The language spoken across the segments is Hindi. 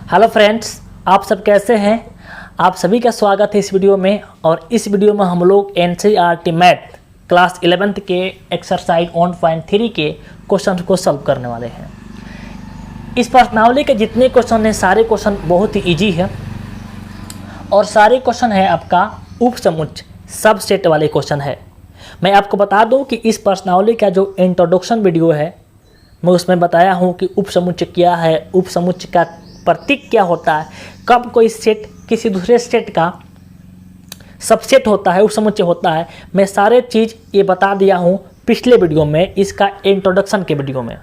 हेलो फ्रेंड्स, आप सब कैसे हैं। आप सभी का स्वागत है इस वीडियो में। और इस वीडियो में हम लोग NCERT मैथ क्लास 11th के एक्सरसाइज 1.3 के क्वेश्चन को सॉल्व करने वाले हैं। इस प्रश्नावली के जितने क्वेश्चन हैं सारे क्वेश्चन बहुत ही इजी है और सारे क्वेश्चन है आपका उपसमुच्चय सबसेट वाले क्वेश्चन है। मैं आपको बता दूं कि इस प्रश्नावली का जो इंट्रोडक्शन वीडियो है मैं उसमें बताया हूं कि उपसमुच्चय क्या है, उपसमुच्चय का प्रतीक क्या होता है, कब कोई सेट किसी दूसरे सेट का सबसेट होता है, उपसमुच्चय होता है। मैं सारे चीज़ ये बता दिया हूँ पिछले वीडियो में, इसका इंट्रोडक्शन के वीडियो में।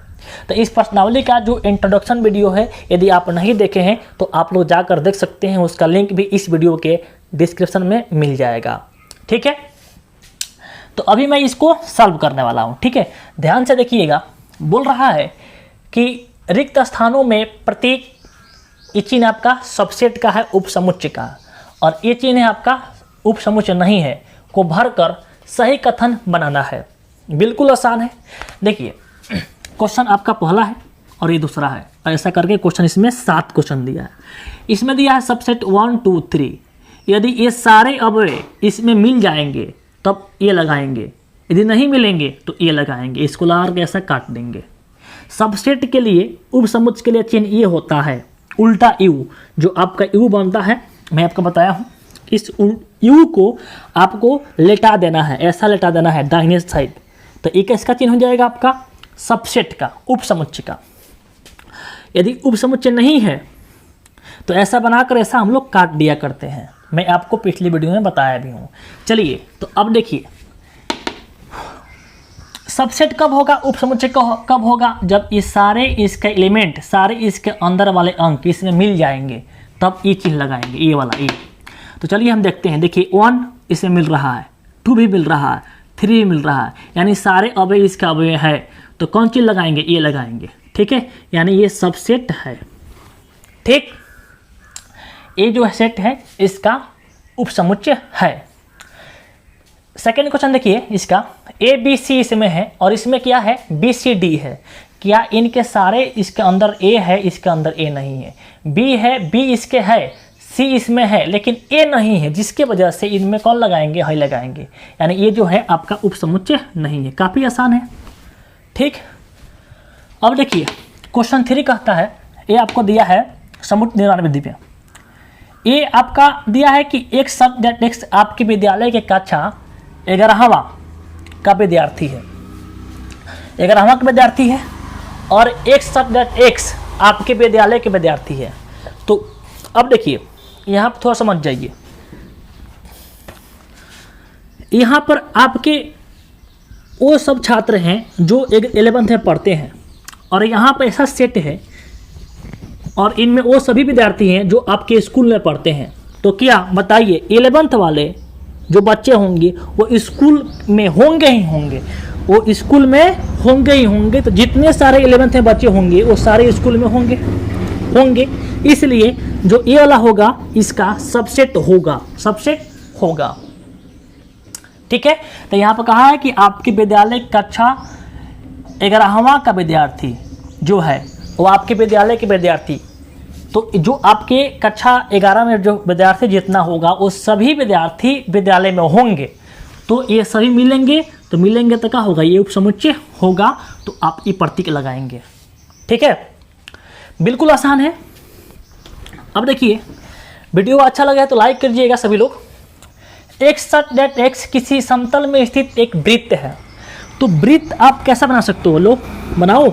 तो इस प्रश्नावली का जो इंट्रोडक्शन वीडियो है यदि आप नहीं देखे हैं तो आप लोग जाकर देख सकते हैं, उसका लिंक भी इस वीडियो के डिस्क्रिप्शन में मिल जाएगा। ठीक है, तो अभी मैं इसको सॉल्व करने वाला हूँ। ठीक है, ध्यान से देखिएगा। बोल रहा है कि रिक्त स्थानों में प्रत्येक ये चिन्ह आपका सबसेट का है, उपसमुच्चय का, और ये चिन्ह आपका उपसमुच्चय नहीं है को भरकर सही कथन बनाना है। बिल्कुल आसान है। देखिए, क्वेश्चन आपका पहला है और ये दूसरा है। ऐसा करके क्वेश्चन इसमें 7 क्वेश्चन दिया है। इसमें दिया है सबसेट 1 2 3। यदि ये सारे अवयव इसमें मिल जाएंगे तब ये लगाएंगे, यदि नहीं मिलेंगे तो ये लगाएंगे। इसको लगा के ऐसा काट देंगे। सबसेट के लिए, उपसमुच्चय के लिए चिन्ह ये होता है उल्टा यू। जो आपका यू बनता है मैं आपको बताया हूँ, इस यू को आपको लेटा देना है, ऐसा लेटा देना है दाहिने साइड। तो एक इसका चिन्ह हो जाएगा आपका सबसेट का, उपसमुच्चय का। यदि उपसमुच्चय नहीं है तो ऐसा बनाकर ऐसा हम लोग काट दिया करते हैं। मैं आपको पिछली वीडियो में बताया भी हूँ। चलिए, तो अब देखिए सबसेट कब होगा, उपसमुच्चय कब होगा, जब ये सारे इसके एलिमेंट, सारे इसके अंदर वाले अंक इसमें मिल जाएंगे तब ये चिन्ह लगाएंगे, ये वाला ये। तो चलिए हम देखते हैं। देखिए 1 इसमें मिल रहा है, 2 भी मिल रहा है, 3 भी मिल रहा है, यानी सारे अवयव इसका अवयव है। तो कौन चीज़ लगाएंगे, ये लगाएंगे। ठीक है, यानी ये सबसेट है। ठीक, ये जो सेट है इसका उपसमुच्चय है। सेकेंड क्वेश्चन देखिए, इसका ABC इसमें है और इसमें क्या है, BCD है। क्या इनके सारे इसके अंदर A है, इसके अंदर A नहीं है। B है, B इसके है, C इसमें है लेकिन A नहीं है, जिसके वजह से इनमें कौन लगाएंगे, है लगाएंगे। यानी ये जो है आपका उपसमुच्चय नहीं है। काफ़ी आसान है। ठीक, अब देखिए क्वेश्चन 3 कहता है, ये आपको दिया है समुच्चय निर्माण विधि पे। ये आपका दिया है कि एक सब्जेक्ट आपके विद्यालय के कक्षा 11वां का विद्यार्थी है, 11वां का विद्यार्थी है और एक सब्जेक्ट X आपके विद्यालय के विद्यार्थी है। तो अब देखिए यहाँ पर थोड़ा समझ जाइए। यहाँ पर आपके वो सब छात्र हैं जो 11th में पढ़ते हैं और यहाँ पर ऐसा सेट है और इनमें वो सभी विद्यार्थी हैं जो आपके स्कूल में पढ़ते हैं। तो क्या बताइए, 11th वाले जो बच्चे होंगे वो स्कूल में होंगे ही होंगे, वो स्कूल में होंगे ही होंगे। तो जितने सारे 11th में बच्चे होंगे वो सारे स्कूल में होंगे। इसलिए जो ये वाला होगा इसका सबसेट होगा। ठीक है, तो यहाँ पर कहा है कि आपके विद्यालय कक्षा 11वां का विद्यार्थी जो है वो आपके विद्यालय के विद्यार्थी, तो जो आपके कक्षा 11 में जो विद्यार्थी जितना होगा वो सभी विद्यार्थी विद्यालय में होंगे। तो ये सभी मिलेंगे तो क्या होगा, ये उपसमुच्चय होगा। तो आप ये प्रतीक लगाएंगे। ठीक है, बिल्कुल आसान है। अब देखिए, वीडियो अच्छा लगा है तो लाइक कीजिएगा सभी लोग। X किसी समतल में स्थित एक वृत्त है। तो वृत्त आप कैसा बना सकते हो, लो बनाओ,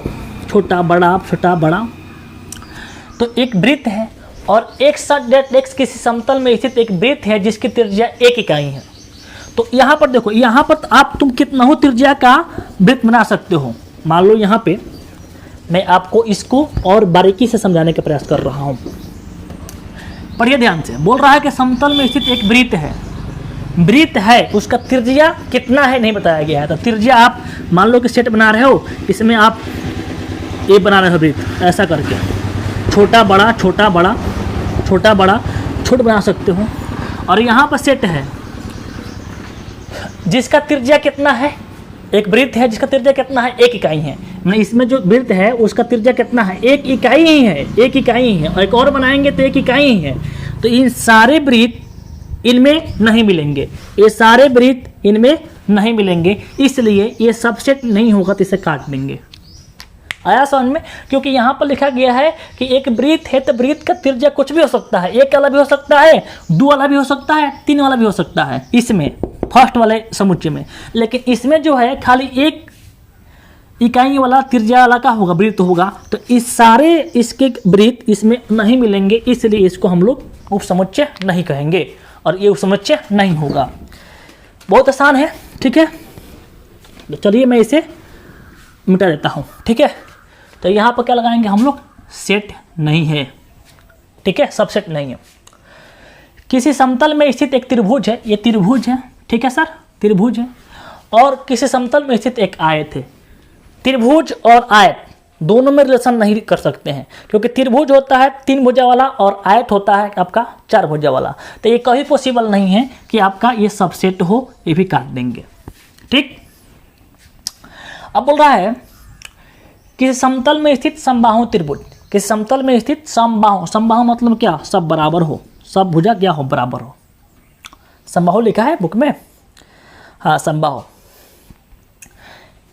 छोटा बड़ा छोटा बड़ा। तो एक वृत्त है और X किसी समतल में स्थित एक वृत्त है जिसकी त्रिज्या 1 इकाई है। तो यहाँ पर देखो, यहाँ पर आप तुम कितना हो त्रिज्या का वृत्त बना सकते हो। मान लो यहाँ पे मैं आपको इसको और बारीकी से समझाने का प्रयास कर रहा हूँ। पढ़िए ध्यान से। बोल रहा है कि समतल में स्थित एक वृत्त है, उसका त्रिज्या कितना है नहीं बताया गया है। तो त्रिज्या आप मान लो कि सेट बना रहे हो, इसमें आप ये बना रहे हो वृत्त, ऐसा करके छोटा बड़ा छोटा बड़ा छोटा बड़ा छोटा बना सकते हो। और यहाँ पर सेट है जिसका त्रिज्या कितना है, एक वृत्त है जिसका त्रिज्या कितना है, 1 इकाई है। मैंने इसमें जो वृत्त है उसका त्रिज्या कितना है, 1 इकाई ही है, 1 इकाई ही है, और एक और बनाएंगे तो 1 इकाई ही है। तो इन सारे वृत्त इनमें नहीं मिलेंगे, ये सारे वृत्त इनमें नहीं मिलेंगे, इसलिए ये सबसेट नहीं होगा, तो इसे काट देंगे। आया समझ में? क्योंकि यहाँ पर लिखा गया है कि एक वृत्त है तो वृत्त का त्रिज्या कुछ भी हो सकता है, 1 वाला भी हो सकता है, 2 वाला भी हो सकता है, 3 वाला भी हो सकता है, इसमें फर्स्ट वाले समुच्चय में। लेकिन इसमें जो है खाली 1 इकाई वाला त्रिज्या वाला का होगा, वृत्त होगा, तो इस सारे इसके वृत्त इसमें नहीं मिलेंगे, इसलिए इसको हम लोग उपसमुच्चय नहीं कहेंगे और ये उपसमुच्चय नहीं होगा। बहुत आसान है, ठीक है। तो चलिए मैं इसे मिटा देता हूँ, ठीक है। तो यहाँ पर क्या लगाएंगे हम लोग, सेट नहीं है, ठीक है, सबसेट नहीं है। किसी समतल में स्थित एक त्रिभुज है, ये त्रिभुज है, ठीक है सर, त्रिभुज है, और किसी समतल में स्थित एक आयत है। त्रिभुज और आयत दोनों में रिलेशन नहीं कर सकते हैं, क्योंकि त्रिभुज होता है 3 भुजा वाला और आयत होता है आपका 4 भुजा वाला। तो ये कभी पॉसिबल नहीं है कि आपका ये सबसेट हो, ये भी काट देंगे, ठीक। अब बोल रहा है किसी समतल में स्थित समबाहु त्रिभुज, किसी समतल में स्थित समबाहु, समबाहु मतलब क्या, सब बराबर हो, सब भुजा क्या हो, बराबर हो। समबाहु लिखा है बुक में, हाँ समबाहु।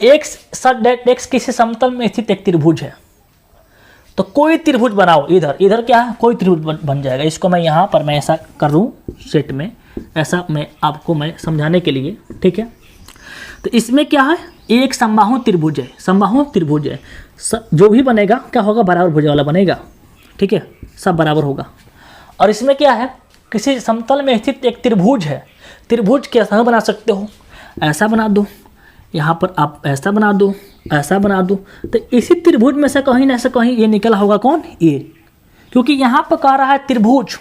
एक्स किसी समतल में स्थित एक त्रिभुज है, तो कोई त्रिभुज बनाओ, इधर क्या है, कोई त्रिभुज बन जाएगा। इसको मैं यहाँ पर मैं ऐसा कर दूँ सेट में, ऐसा मैं आपको मैं समझाने के लिए, ठीक है। तो इसमें क्या है, एक समबाहु त्रिभुज है, समबाहु त्रिभुज है, जो भी बनेगा क्या होगा, बराबर भुजा वाला बनेगा, ठीक है, सब बराबर होगा। और इसमें क्या है, किसी समतल में स्थित एक त्रिभुज है, त्रिभुज कैसा बना सकते हो, ऐसा बना दो, यहाँ पर आप ऐसा बना दो, ऐसा बना दो, तो इसी त्रिभुज में से कहीं ना से कहीं ये निकला होगा कौन, ये, क्योंकि यहाँ पर कह रहा है त्रिभुज।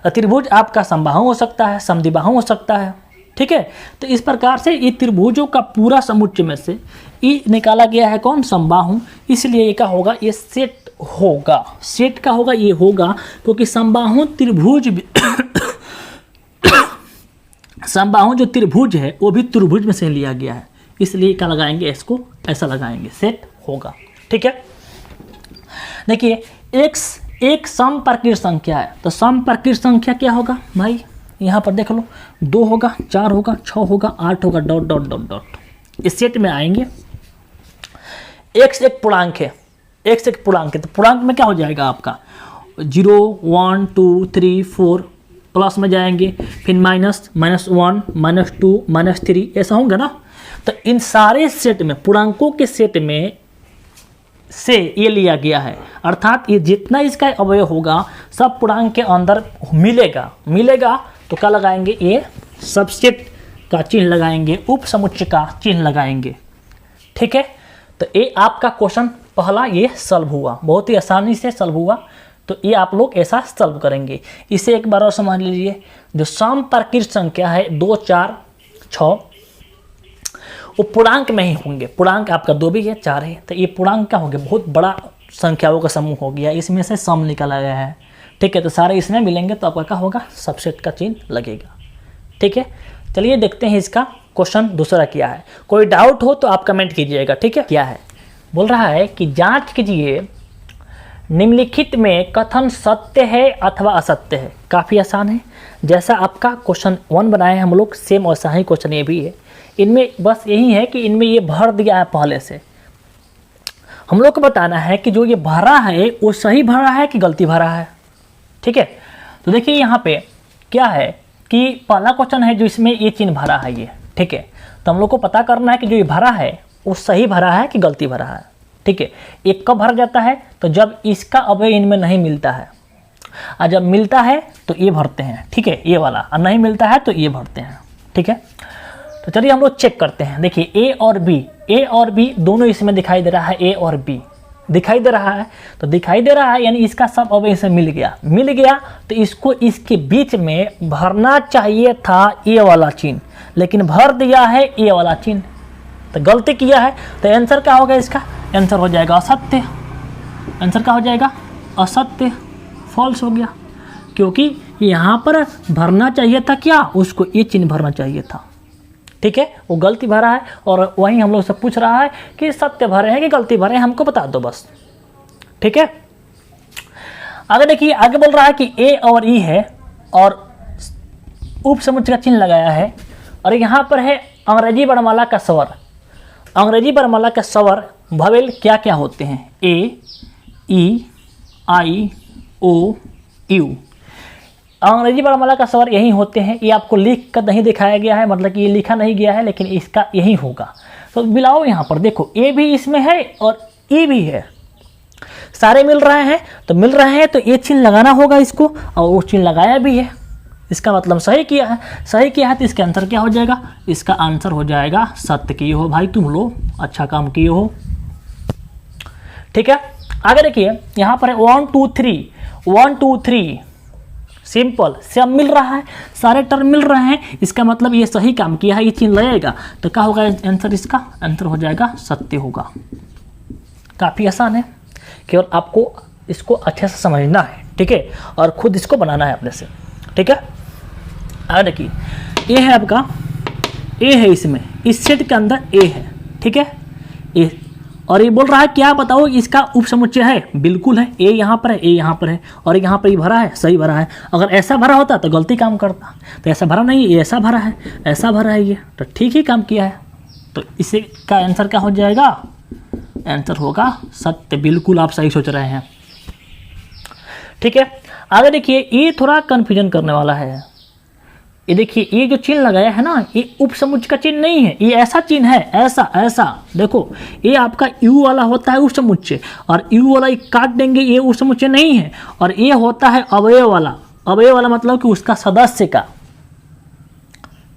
त्रिभुज आपका समबाहु हो सकता है, समद्विबाहु हो सकता है, ठीक है। तो इस प्रकार से ये त्रिभुजों का पूरा समुच्चय में से ये निकाला गया है कौन, समबाहु, इसलिए ये क्या होगा, ये सेट होगा, सेट का होगा, ये होगा, क्योंकि समबाहु त्रिभुज समबाहु जो त्रिभुज है वो भी त्रिभुज में से लिया गया है, इसलिए क्या लगाएंगे, इसको ऐसा लगाएंगे, सेट होगा, ठीक है। देखिए x एक समप्रकृत संख्या है, तो समप्रकृत संख्या क्या होगा भाई, यहाँ पर देख लो, 2 होगा, 4 होगा, 6 होगा, 8 होगा, डॉट डॉट डॉट डॉट, इस सेट में आएंगे। x एक पूर्णांक है, x एक पूर्णांक है, तो पूर्णांक में क्या हो जाएगा आपका 0 1 2 3 4, प्लस में जाएंगे, फिर माइनस, -1 -2 -3, ऐसा होगा ना। तो इन सारे सेट में, पूर्णांकों के सेट में से ये लिया गया है, अर्थात ये जितना इसका अवयव होगा सब पूर्णांक के अंदर मिलेगा, तो क्या लगाएंगे, ये सबसेट का चिन्ह लगाएंगे, उप समुच्चय का चिन्ह लगाएंगे, ठीक है। तो ये आपका क्वेश्चन पहला ये सॉल्व हुआ, बहुत ही आसानी से सॉल्व हुआ। तो ये आप लोग ऐसा सॉल्व करेंगे। इसे एक बार और समझ लीजिए, जो समप्रकृत संख्या है 2 4 6, वो पूर्णांक में ही होंगे, पूर्णांक आपका 2 भी है, 4 है, तो ये पूर्णांक क्या हो गया, बहुत बड़ा संख्याओं का समूह हो गया, इसमें से सम निकाला गया है, ठीक है। तो सारे इसमें मिलेंगे तो आपका क्या होगा, सबसेट का चिन्ह लगेगा, ठीक है। चलिए देखते हैं इसका क्वेश्चन दूसरा क्या है। कोई डाउट हो तो आप कमेंट कीजिएगा, ठीक है। क्या है, बोल रहा है कि जांच कीजिए निम्नलिखित में कथन सत्य है अथवा असत्य है। काफ़ी आसान है, जैसा आपका क्वेश्चन 1 बनाए हम लोग, सेम वैसा ही क्वेश्चन ये भी है। इनमें बस यही है कि इनमें ये भर दिया है पहले से, हम लोग को बताना है कि जो ये भरा है वो सही भरा है कि गलती भरा है, ठीक है। तो देखिए यहाँ पे क्या है कि पहला क्वेश्चन है जो इसमें ये चिन्ह भरा है ये, ठीक है। तो हम लोग को पता करना है कि जो ये भरा है वो सही भरा है कि गलती भरा है, ठीक है। एक कब भर जाता है, तो जब इसका अवयव इनमें नहीं मिलता है, और जब मिलता है तो ये भरते हैं, ठीक है, ये वाला, और नहीं मिलता है तो ये भरते हैं, ठीक है। तो चलिए हम लोग चेक करते हैं। देखिए ए और बी दोनों इसमें दिखाई दे रहा है, ए और बी दिखाई दे रहा है, तो दिखाई दे रहा है यानी इसका सब अवयव इसे मिल गया, तो इसको इसके बीच में भरना चाहिए था ये वाला चिन्ह, लेकिन भर दिया है ये वाला चिन्ह, तो गलती किया है। तो आंसर क्या होगा इसका, आंसर हो जाएगा असत्य, आंसर क्या हो जाएगा, असत्य, फॉल्स हो गया, क्योंकि यहाँ पर भरना चाहिए था क्या, उसको ये चिन्ह भरना चाहिए था, ठीक है, वो गलती भरा है और वहीं हम लोग से पूछ रहा है कि सत्य भरे हैं कि गलती भरे हैं, हमको बता दो बस। ठीक है, आगे देखिए, आगे बोल रहा है कि ए और ई है और उपसमुच्चय का चिन्ह लगाया है और यहाँ पर है अंग्रेजी वर्णमाला का स्वर। अंग्रेजी वर्णमाला का स्वर भवेल क्या क्या होते हैं? ए, ई, आई, ओ, यू। अंग्रेजी वर्णमाला का स्वर यही होते हैं। ये आपको लिख कर नहीं दिखाया गया है, मतलब कि ये लिखा नहीं गया है, लेकिन इसका यही होगा। तो मिलाओ, यहाँ पर देखो ए भी इसमें है और ई भी है, सारे मिल रहे हैं। तो मिल रहे हैं तो ये चिन्ह लगाना होगा इसको, और वो चिन्ह लगाया भी है, इसका मतलब सही किया है। सही किया है तो इसका आंसर क्या हो जाएगा? इसका आंसर हो जाएगा सत्य किए हो भाई, तुम लोग अच्छा काम किए हो। ठीक है, आगे देखिए, यहाँ पर 1 2 3 1 2 3 सिंपल, सब मिल रहा है, सारे टर्म मिल रहे हैं, इसका मतलब ये सही काम किया है, ये चिन्ह लगेगा। तो क्या होगा आंसर? इसका आंसर हो जाएगा सत्य होगा। काफ़ी आसान है, केवल आपको इसको अच्छे से समझना है, ठीक है, और खुद इसको बनाना है अपने से। ठीक है, आगे देखिए, ए है आपका, ए है इसमें, इस सेट के अंदर ए है, ठीक है, ए, और ये बोल रहा है क्या बताओ इसका उपसमुच्चय है? बिल्कुल है, ए यहाँ पर है, ए यहाँ पर है, और यहाँ पर ये भरा है, सही भरा है। अगर ऐसा भरा होता तो गलती काम करता, तो ऐसा भरा नहीं, ये ऐसा भरा है, ऐसा भरा है, ये तो ठीक ही काम किया है। तो इसे का आंसर क्या हो जाएगा? आंसर होगा सत्य। बिल्कुल आप सही सोच रहे हैं। ठीक है, आगे देखिए, ये थोड़ा कन्फ्यूजन करने वाला है। ये देखिए, ये जो चिन्ह लगाया है ना, ये उपसमुच्चय का चिन्ह नहीं है, ये ऐसा चिन्ह है, ऐसा ऐसा। देखो, ये आपका यू वाला होता है उपसमुच्चय, और यू वाला काट देंगे, ये उपसमुच्चय नहीं है। और ये होता है अवयव वाला। अवयव वाला मतलब कि उसका सदस्य का,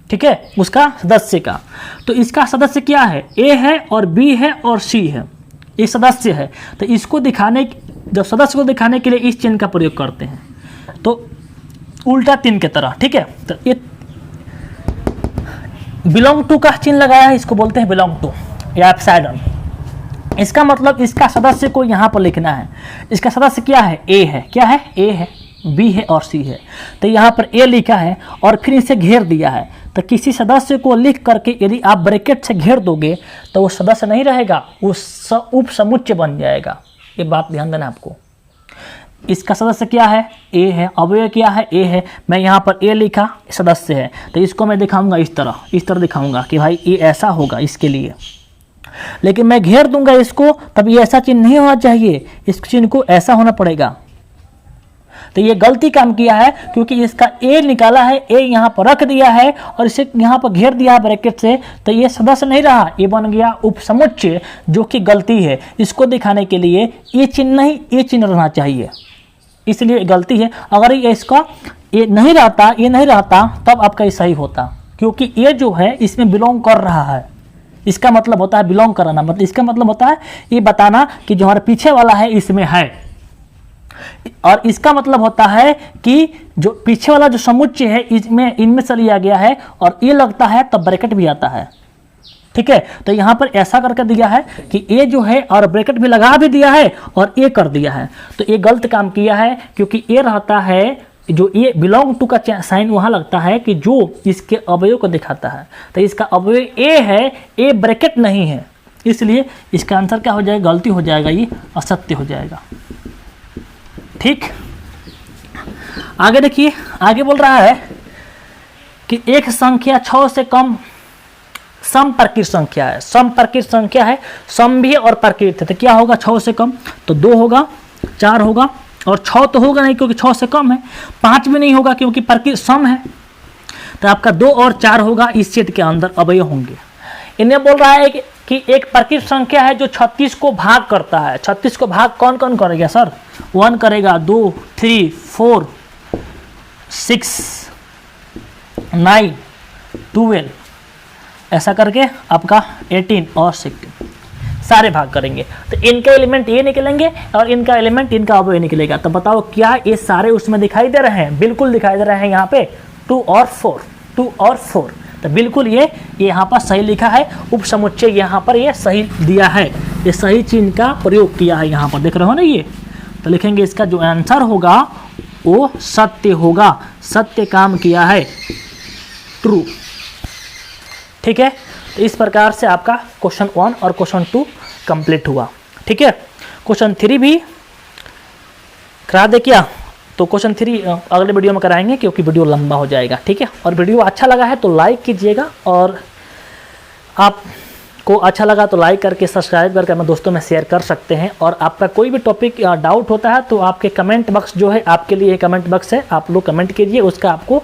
ठीक है, उसका सदस्य का। तो इसका सदस्य क्या है? ए है और बी है और सी है, ये सदस्य है। तो इसको दिखाने, जब सदस्य को दिखाने के लिए इस चिन्ह का प्रयोग करते हैं, तो उल्टा 3 की तरह। ठीक है, तो ये बिलोंग टू का चिन्ह लगाया है, इसको बोलते हैं बिलोंग टू या एप्साइडन। इसका मतलब इसका सदस्य को यहाँ पर लिखना है। इसका सदस्य क्या है? ए है। क्या है? ए है, बी है और सी है। तो यहाँ पर ए लिखा है और फिर इसे घेर दिया है। तो किसी सदस्य को लिख करके यदि आप ब्रैकेट से घेर दोगे तो वो सदस्य नहीं रहेगा, वो उपसमुच्चय बन जाएगा। ये बात ध्यान देना आपको। इसका सदस्य क्या है? ए है। अवयव क्या है? ए है। मैं यहाँ पर ए लिखा, सदस्य है, तो इसको मैं दिखाऊंगा इस तरह दिखाऊंगा कि भाई ये ऐसा होगा इसके लिए। लेकिन मैं घेर दूंगा इसको, तब ये ऐसा चिन्ह नहीं होना चाहिए, इस चिन्ह को ऐसा होना पड़ेगा। तो ये गलती काम किया है, क्योंकि इसका ए निकाला है, ए यहाँ पर रख दिया है और इसे यहाँ पर घेर दिया है ब्रैकेट से, तो ये सदस्य नहीं रहा, ये बन गया उपसमुच्चय, जो कि गलती है। इसको दिखाने के लिए ये चिन्ह नहीं, ये चिन्ह रहना चाहिए, इसलिए गलती है। अगर ये इसका ये नहीं रहता तब आपका ये सही होता, क्योंकि ये जो है इसमें बिलोंग कर रहा है। इसका मतलब होता है बिलोंग कराना, मतलब इसका मतलब होता है ये बताना कि जो हमारे पीछे वाला है इसमें है। और इसका मतलब होता है कि जो पीछे वाला जो समुच्चय है इनमें से लिया गया है, और ये लगता है तब ब्रैकेट भी आता है। ठीक है, तो यहाँ पर ऐसा करके दिया है कि ए जो है और ब्रैकेट भी लगा भी दिया है और ए कर दिया है, तो ये गलत काम किया है, क्योंकि ए रहता है जो ये बिलोंग टू का साइन वहाँ लगता है कि जो इसके अवयव को दिखाता है। तो इसका अवयव ए है, ए ब्रैकेट नहीं है, इसलिए इसका आंसर क्या हो जाएगा? गलती हो जाएगा, ये असत्य हो जाएगा। ठीक, आगे देखिए, आगे बोल रहा है कि एक संख्या 6 से कम समप्रकृत संख्या है। समप्रकृत संख्या है, सम भी और प्रकृत है, तो क्या होगा? 6 से कम तो 2 होगा, 4 होगा, और 6 तो होगा नहीं क्योंकि 6 से कम है, 5 भी नहीं होगा क्योंकि प्रकृत सम है। तो आपका 2 और 4 होगा, इस सेट के अंदर अवयव होंगे। इन्हें बोल रहा है कि एक प्रकृत संख्या है जो 36 को भाग करता है। 36 को भाग कौन कौन करेगा सर? 1 करेगा, 2 3 4 6 9 12, ऐसा करके आपका 18 और 16 सारे भाग करेंगे। तो इनका एलिमेंट ये निकलेंगे और इनका एलिमेंट इनका अवयव निकलेगा। तो बताओ क्या ये सारे उसमें दिखाई दे रहे हैं? बिल्कुल दिखाई दे रहे हैं। यहाँ पे 2 और 4, तो बिल्कुल ये यहाँ पर सही लिखा है। उपसमुच्चय यहाँ पर ये सही दिया है, ये सही चिन्ह का प्रयोग किया है यहाँ पर, देख रहे हो ना ये। तो लिखेंगे इसका जो आंसर होगा वो सत्य होगा, सत्य काम किया है, ट्रू। ठीक है। तो इस प्रकार से आपका क्वेश्चन 1 और क्वेश्चन 2 कंप्लीट हुआ। ठीक है, क्वेश्चन 3 भी करा दे क्या? तो क्वेश्चन 3 अगले वीडियो में कराएंगे क्योंकि वीडियो लंबा हो जाएगा। ठीक है, और वीडियो अच्छा लगा है तो लाइक कीजिएगा, और आपको अच्छा लगा तो लाइक करके सब्सक्राइब करके अपने दोस्तों में शेयर कर सकते हैं। और आपका कोई भी टॉपिक डाउट होता है तो आपके कमेंट बॉक्स जो है, आपके लिए कमेंट बॉक्स है, आप लोग कमेंट कीजिए, उसका आपको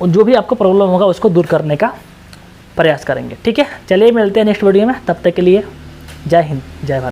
जो भी आपको प्रॉब्लम होगा उसको दूर करने का प्रयास करेंगे। ठीक है, चलिए मिलते हैं नेक्स्ट वीडियो में, तब तक के लिए जय हिंद, जय भारत।